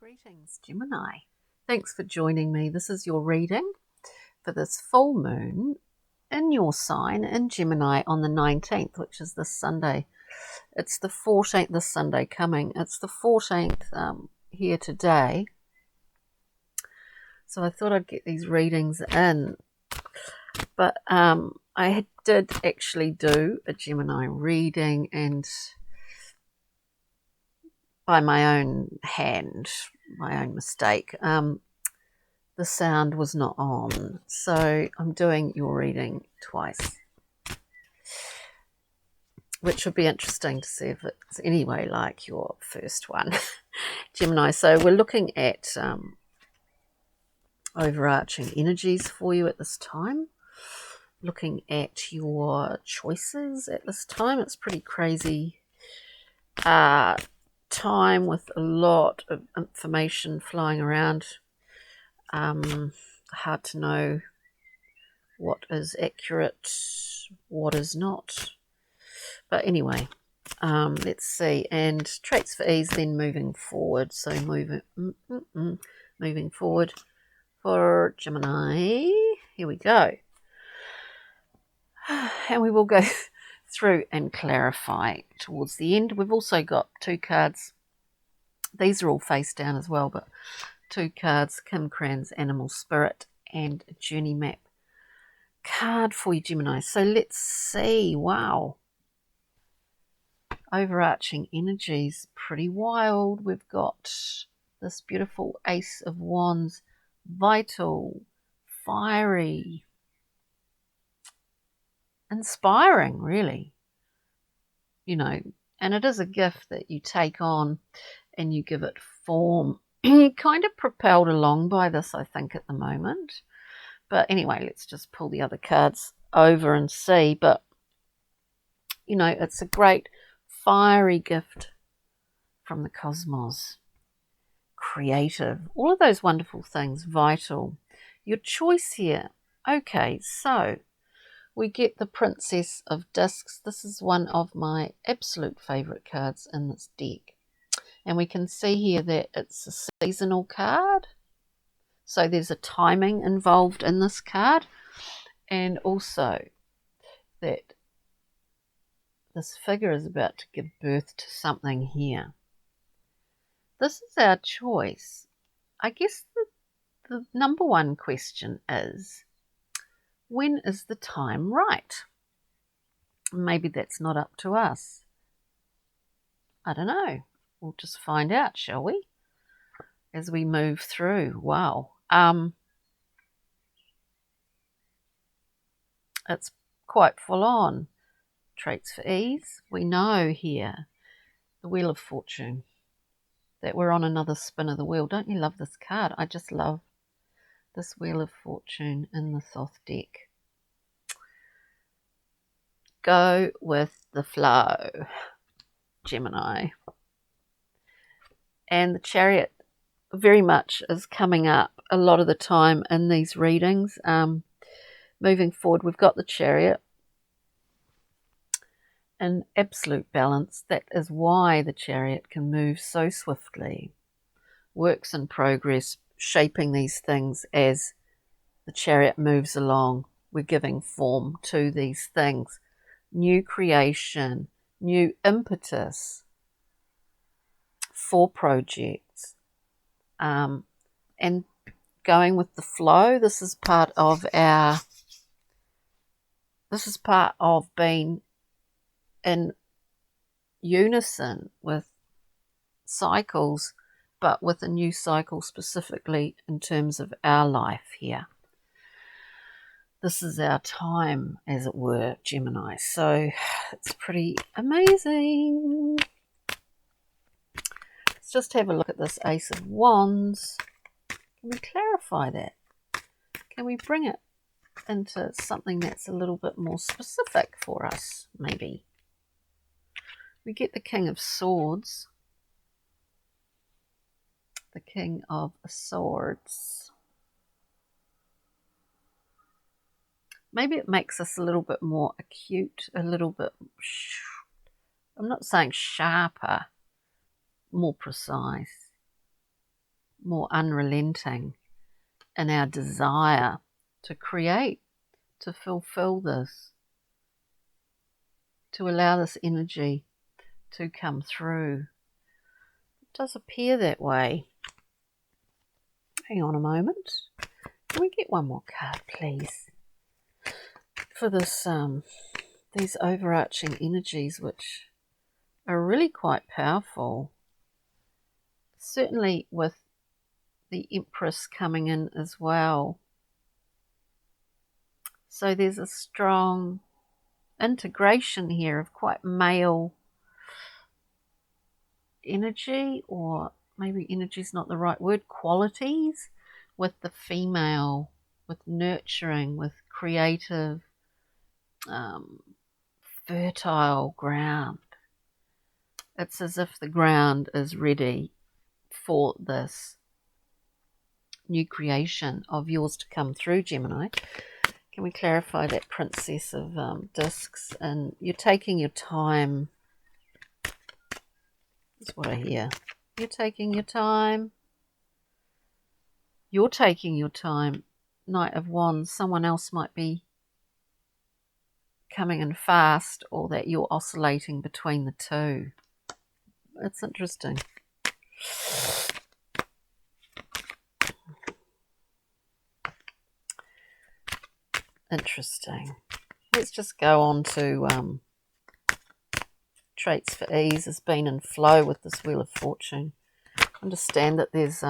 Greetings, Gemini. Thanks for joining me. This is your reading for this full moon in your sign in Gemini on the 19th, which is this Sunday. It's the 14th, this Sunday coming. It's the 14th here today. So I thought I'd get these readings in. But I did actually do a Gemini reading, and by my own hand, my own mistake, the sound was not on. So I'm doing your reading twice, which would be interesting to see if it's anyway like your first one, Gemini. So we're looking at overarching energies for you at this time, looking at your choices at this time. It's pretty crazy time with a lot of information flying around. Hard to know what is accurate, what is not. But anyway, let's see. And traits for ease, then moving forward. So moving forward for Gemini. Here we go. And we will go through and clarify towards the end. We've also got two cards. These are all face down as well, but two cards, Kim Cran's Animal Spirit and a Journey Map card for you, Gemini. So let's see. Wow. Overarching energies, pretty wild. We've got this beautiful Ace of Wands, vital, fiery, inspiring, really. You know, and it is a gift that you take on and you give it form. Kind of propelled along by this, I think, at the moment. But anyway, let's just pull the other cards over and see. But, you know, it's a great fiery gift from the cosmos. Creative, all of those wonderful things, vital. Your choice here. Okay, so we get the Princess of Discs. This is one of my absolute favourite cards in this deck. And we can see here that it's a seasonal card. So there's a timing involved in this card. And also that this figure is about to give birth to something here. This is our choice. I guess the number one question is, when is the time right? Maybe that's not up to us. I don't know. We'll just find out, shall we? As we move through. Wow. It's quite full on. Traits for ease. We know here, the Wheel of Fortune, that we're on another spin of the wheel. Don't you love this card? I just love this Wheel of Fortune in the Thoth deck. Go with the flow, Gemini. And the Chariot very much is coming up a lot of the time in these readings. Moving forward, we've got the Chariot in absolute balance. That is why the Chariot can move so swiftly. Works in progress, shaping these things as the Chariot moves along. We're giving form to these things. New creation, new impetus for projects, and going with the flow. This is part of being in unison with cycles, but with a new cycle specifically in terms of our life here. This is our time, as it were, Gemini. So it's pretty amazing. Let's just have a look at this Ace of Wands. Can we clarify that? Can we bring it into something that's a little bit more specific for us, maybe? We get the King of Swords. The King of Swords. Maybe it makes us a little bit more acute, a little bit, I'm not saying sharper, more precise. more unrelenting in our desire to create, to fulfill this, to allow this energy to come through. It does appear that way. Hang on a moment. Can we get one more card, please? For this, these overarching energies, which are really quite powerful. Certainly with the Empress coming in as well. So there's a strong integration here of quite male energy, or maybe energy is not the right word, qualities with the female, with nurturing, with creative, fertile ground. It's as if the ground is ready for this new creation of yours to come through, Gemini. Can we clarify that, Princess of Discs? And you're taking your time. That's what I hear. You're taking your time. You're taking your time. Knight of Wands. Someone else might be coming in fast, or that you're oscillating between the two. It's interesting. Interesting. Let's just go on to traits for ease. Has been in flow with this Wheel of Fortune. Understand that there's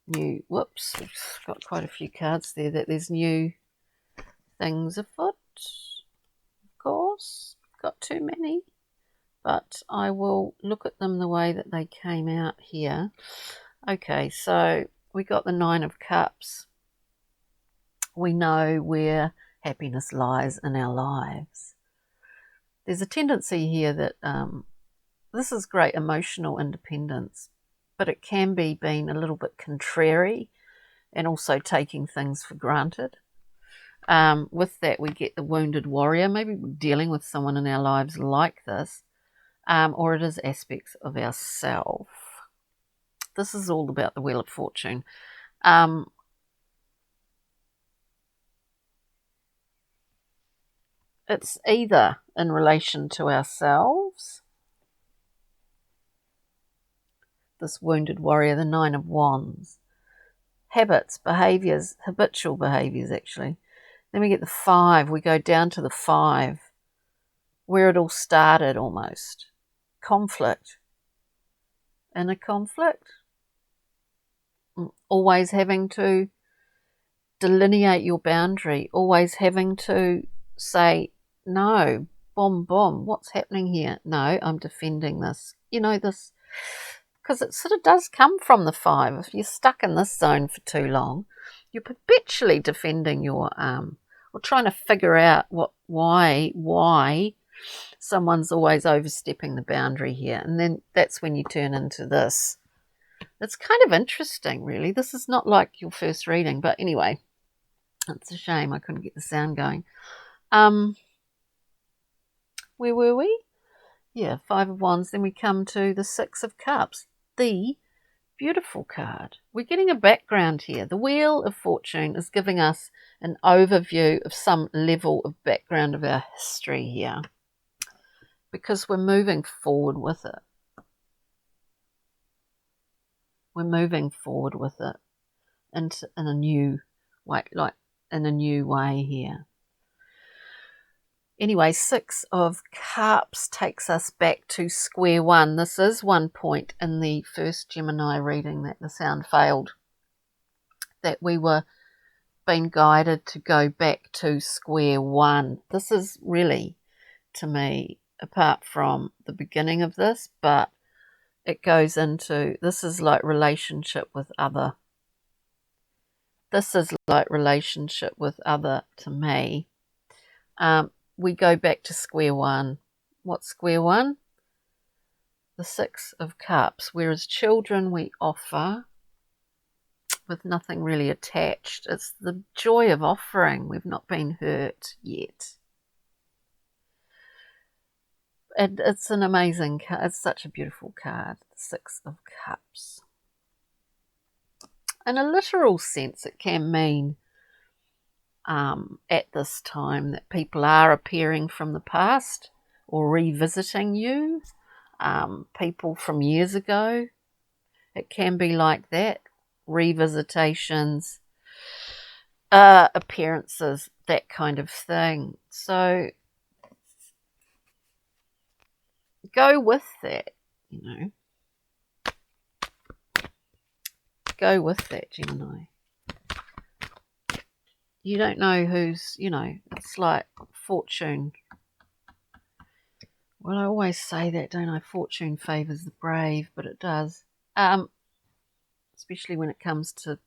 new, whoops, we've got quite a few cards there, that there's new things afoot. Of course, got too many, but I will look at them the way that they came out here. Okay, so we got the Nine of Cups. We know where happiness lies in our lives. There's a tendency here that this is great emotional independence, but it can be being a little bit contrary and also taking things for granted. With that, we get the Wounded Warrior. Maybe we're dealing with someone in our lives like this, or it is aspects of ourself. This is all about the Wheel of Fortune. It's either in relation to ourselves, this Wounded Warrior, the Nine of Wands, habits, behaviours, habitual behaviours actually. Then we get the Five. We go down to the Five, where it all started almost. Conflict. Inner conflict. Always having to delineate your boundary. Always having to say, no, boom, boom, what's happening here? No, I'm defending this. You know, this, because it sort of does come from the Five. If you're stuck in this zone for too long, you're perpetually defending your or trying to figure out why someone's always overstepping the boundary here. And then that's when you turn into this. It's kind of interesting, really. This is not like your first reading, but anyway, it's a shame I couldn't get the sound going. Where were we? Yeah, Five of Wands. Then we come to the Six of Cups, the beautiful card. We're getting a background here. The Wheel of Fortune is giving us an overview of some level of background of our history here, because we're moving forward with it. We're moving forward with it in a new way, like in a new way here. Anyway, Six of Cups takes us back to square one. This is one point in the first Gemini reading that the sound failed, that we were being guided to go back to square one. This is really, to me, apart from the beginning of this, but it goes into, this is like relationship with other. This is like relationship with other to me. We go back to square one. What's square one? The Six of Cups. Whereas children we offer with nothing really attached. It's the joy of offering. We've not been hurt yet. And it's an amazing card. It's such a beautiful card. The Six of Cups. in a literal sense, it can mean at this time that people are appearing from the past or revisiting you, people from years ago. It can be like that, revisitations, appearances, that kind of thing. So go with that, you know. Go with that, Gemini. You don't know who's, you know, it's like fortune. Well, I always say that, don't I? Fortune favours the brave, but it does. Especially when it comes to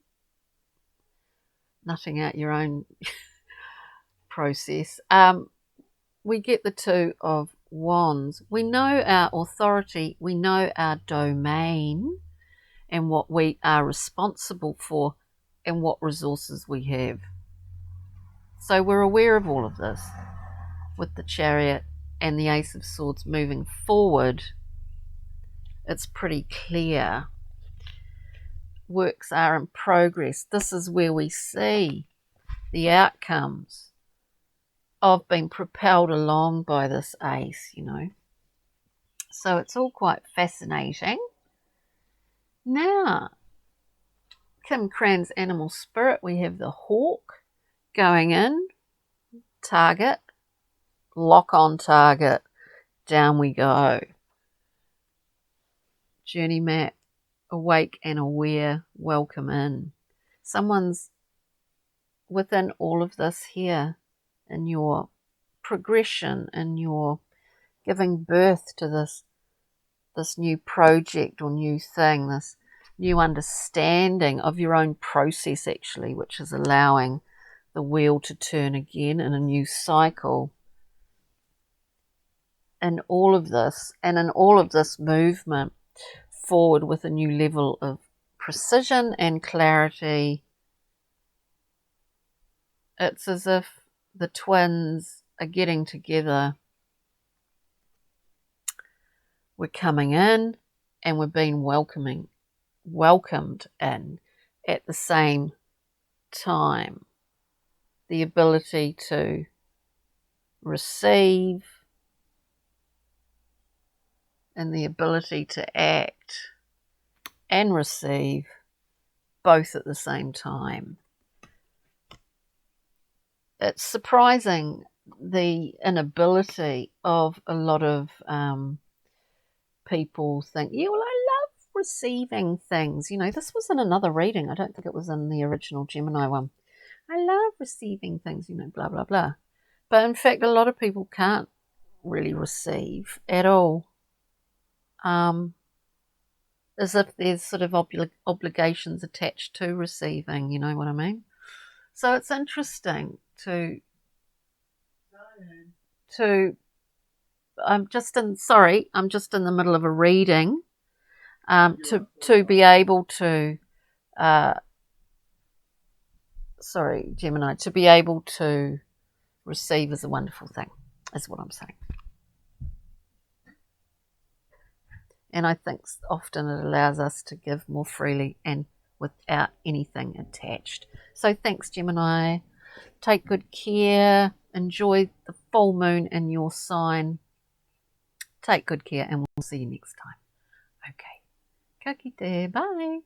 nutting out your own process. We get the Two of Wands. We know our authority, we know our domain and what we are responsible for and what resources we have. So we're aware of all of this with the Chariot and the Ace of Swords moving forward. It's pretty clear. Works are in progress. This is where we see the outcomes of being propelled along by this ace, you know. So it's all quite fascinating. Now, Kim Cran's animal spirit, we have the hawk going in, target, lock on target, down we go. Journey map, awake and aware, welcome in. Someone's within all of this here in your progression, in your giving birth to this new project or new thing, this new understanding of your own process actually, which is allowing the wheel to turn again in a new cycle. In all of this, and in all of this movement forward with a new level of precision and clarity, it's as if the twins are getting together. We're coming in and we're being welcomed in at the same time. The ability to receive and the ability to act and receive both at the same time. It's surprising the inability of a lot of people think, yeah, well, I love receiving things. You know, this was in another reading. I don't think it was in the original Gemini one. I love receiving things, you know, blah, blah, blah. But in fact, a lot of people can't really receive at all. As if there's sort of obligations attached to receiving, you know what I mean? So it's interesting to I'm just in the middle of a reading. To be able to Gemini, to be able to receive is a wonderful thing, is what I'm saying. And I think often it allows us to give more freely and without anything attached. So thanks, Gemini. Take good care. Enjoy the full moon in your sign. Take good care and we'll see you next time. Okay. Ka kite. Bye.